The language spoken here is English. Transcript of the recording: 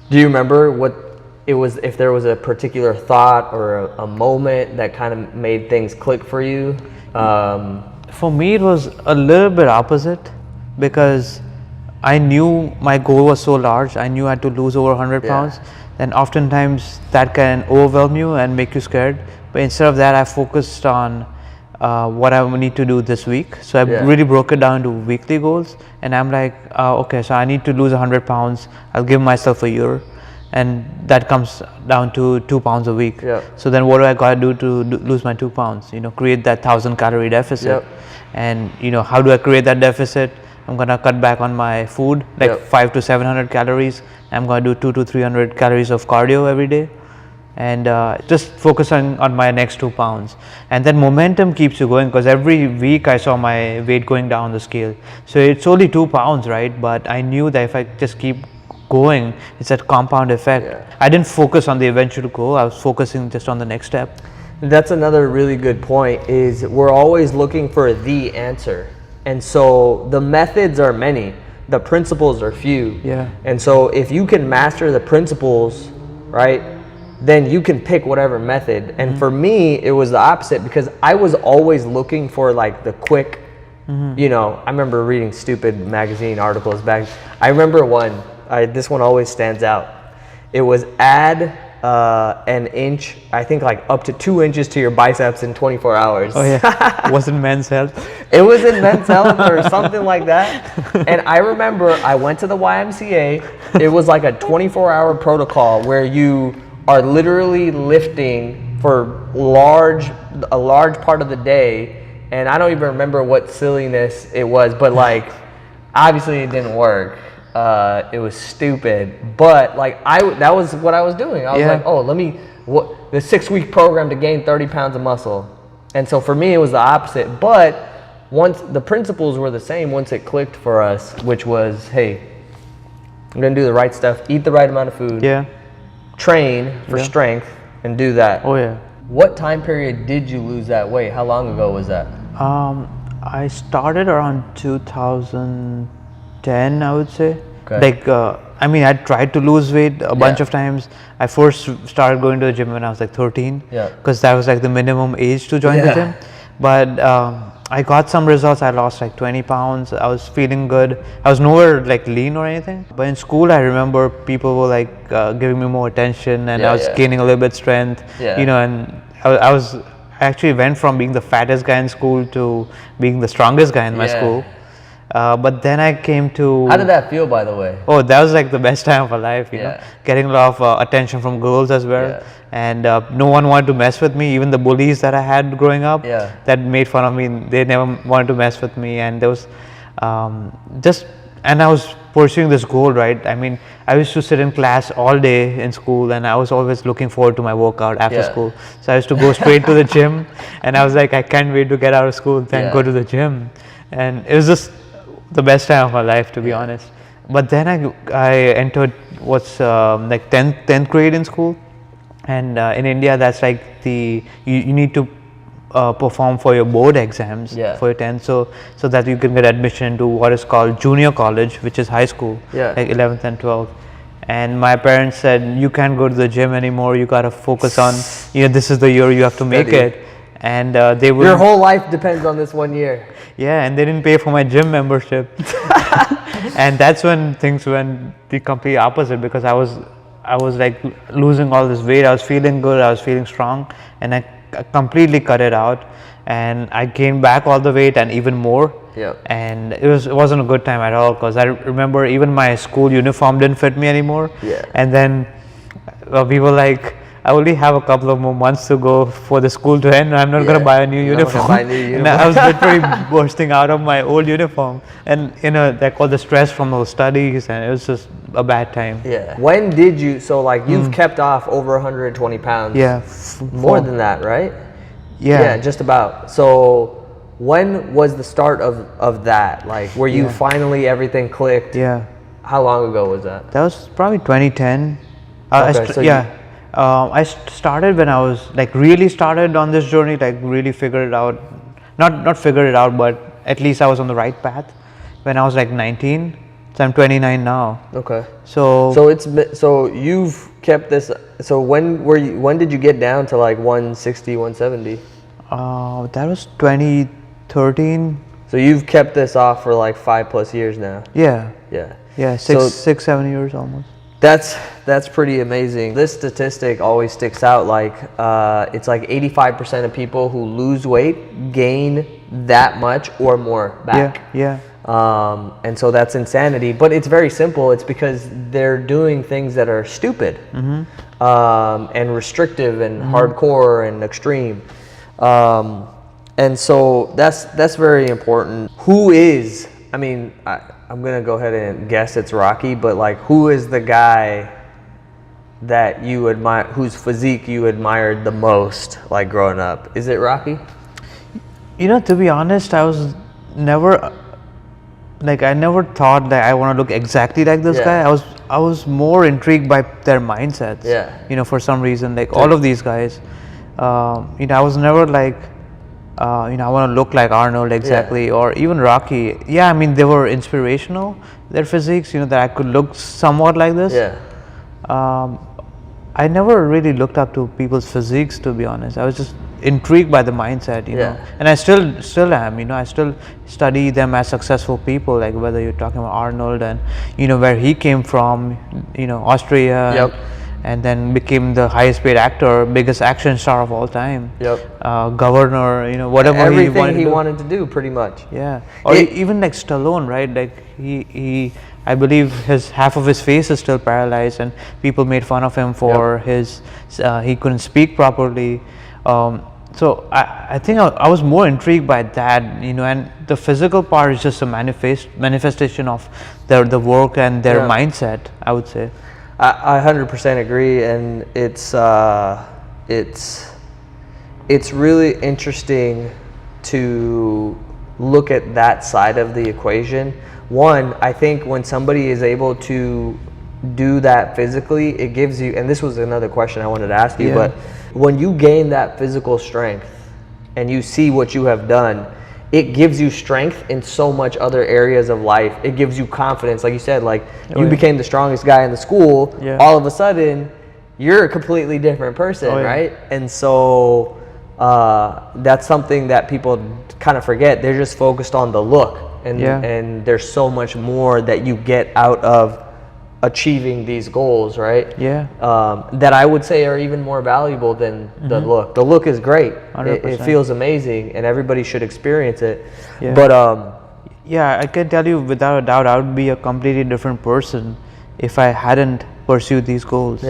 Do you remember what it was, if there was a particular thought or a moment that kind of made things click for you? For me, it was a little bit opposite, because I knew my goal was so large. I knew I had to lose over 100 pounds. And oftentimes that can overwhelm you and make you scared. But instead of that, I focused on what I need to do this week. So I really broke it down to weekly goals. And I'm like, okay, so I need to lose 100 pounds. I'll give myself a year. And that comes down to 2 pounds a week. So then what do I got to do to lose my 2 pounds? You know, create that 1,000 calorie deficit. And you know, how do I create that deficit? I'm gonna cut back on my food, like 500 to 700 calories. I'm gonna do 200 to 300 calories of cardio every day, and just focus on my next 2 pounds. And then momentum keeps you going, because every week I saw my weight going down the scale. So it's only 2 pounds, right? But I knew that if I just keep going, it's that compound effect. I didn't focus on the eventual goal. I was focusing just on the next step. That's another really good point, is we're always looking for the answer. And so the methods are many, the principles are few. And so if you can master the principles, right, then you can pick whatever method. And for me, it was the opposite, because I was always looking for like the quick, you know, I remember reading stupid magazine articles back. I remember one, this one always stands out. It was add an inch, I think like up to 2 inches to your biceps in 24 hours. Oh yeah, was it Men's Health? It was in Men's Health or something like that. And I remember I went to the YMCA. It was like a 24-hour protocol where you are literally lifting for a large part of the day. And I don't even remember what silliness it was, but like obviously it didn't work. It was stupid, but like that was what I was doing. I was like, oh, the 6-week program to gain 30 pounds of muscle. And so for me, it was the opposite. But once the principles were the same, once it clicked for us, which was, hey, I'm gonna do the right stuff, eat the right amount of food, train for strength, and do that. What time period did you lose that weight? How long ago was that? I started around 2010, I would say. Like, I mean, I tried to lose weight a bunch of times. I first started going to the gym when I was like 13, because that was like the minimum age to join the gym. But I got some results. I lost like 20 pounds. I was feeling good. I was nowhere like lean or anything. But in school, I remember people were like giving me more attention, and I was gaining a little bit strength. You know, and I actually went from being the fattest guy in school to being the strongest guy in my school. But then I came to... How did that feel, by the way? Oh, that was like the best time of my life, you know, getting a lot of attention from girls as well. And no one wanted to mess with me. Even the bullies that I had growing up that made fun of me, they never wanted to mess with me. And there was and I was pursuing this goal, right? I mean, I used to sit in class all day in school, and I was always looking forward to my workout after school. So I used to go straight to the gym, and I was like, I can't wait to get out of school and go to the gym. And it was just the best time of my life, to be honest. But then I entered what's like 10th grade in school, and in India that's like you need to perform for your board exams for your 10th, so that you can get admission to what is called junior college, which is high school, like 11th and 12th. And my parents said, you can't go to the gym anymore, you gotta focus on, you know, this is the year you have to make it. And they would... Your whole life depends on this 1 year. And they didn't pay for my gym membership. And that's when things went the complete opposite, because I was like losing all this weight. I was feeling good, I was feeling strong, and I completely cut it out, and I gained back all the weight and even more. And it wasn't a good time at all, because I remember even my school uniform didn't fit me anymore. And then we were like, I only have a couple of more months to go for the school to end. I'm not going to buy a new uniform. And I was literally bursting out of my old uniform. And you know, that called the stress from those studies, and it was just a bad time. When did you, so like you've kept off over 120 pounds? More than that, right? Just about. So when was the start of that? Like, where you finally everything clicked? How long ago was that? That was probably 2010. I started when I was like really started on this journey, like really figured it out, not figured it out, but at least I was on the right path when I was like 19. So I'm 29 now. Okay. So So you've kept this. So when did you get down to like 160, 170? That was 2013. So you've kept this off for like 5+ years now. Yeah. Yeah. Yeah, 6-7 years almost. That's pretty amazing. This statistic always sticks out. Like it's like 85% of people who lose weight gain that much or more back. Yeah. And so that's insanity. But it's very simple. It's because they're doing things that are stupid and restrictive and hardcore and extreme. And so that's very important. Who is? I mean, I'm gonna go ahead and guess it's Rocky, but like, who is the guy that you admire, whose physique you admired the most, like growing up? Is it Rocky? You know, to be honest, I was never like, I never thought that I want to look exactly like this guy. I was more intrigued by their mindsets. Yeah. You know, for some reason, like all of these guys, you know, I was never like, you know, I want to look like Arnold exactly, or even Rocky. Yeah, I mean, they were inspirational, their physiques, you know, that I could look somewhat like this. Yeah. I never really looked up to people's physiques, to be honest. I was just intrigued by the mindset, you know, and I still am, you know. I still study them as successful people, like whether you're talking about Arnold and, you know, where he came from, you know, Austria. And then became the highest paid actor, biggest action star of all time. Governor, you know, whatever everything he wanted to do, pretty much. Yeah. Or even like Stallone, right? Like he I believe half of his face is still paralyzed, and people made fun of him for his he couldn't speak properly. So I think I was more intrigued by that, you know, and the physical part is just a manifestation of the work and their mindset, I would say. I 100% agree, and it's really interesting to look at that side of the equation. One, I think when somebody is able to do that physically, it gives you, and this was another question I wanted to ask you, but when you gain that physical strength and you see what you have done, it gives you strength in so much other areas of life. It gives you confidence. Like you said, like you became the strongest guy in the school. All of a sudden, you're a completely different person, right? And so that's something that people kind of forget. They're just focused on the look. And there's so much more that you get out of achieving these goals, right? That I would say are even more valuable than the look. The look is great. It feels amazing, and everybody should experience it. But yeah, I can tell you without a doubt, I would be a completely different person if I hadn't pursued these goals.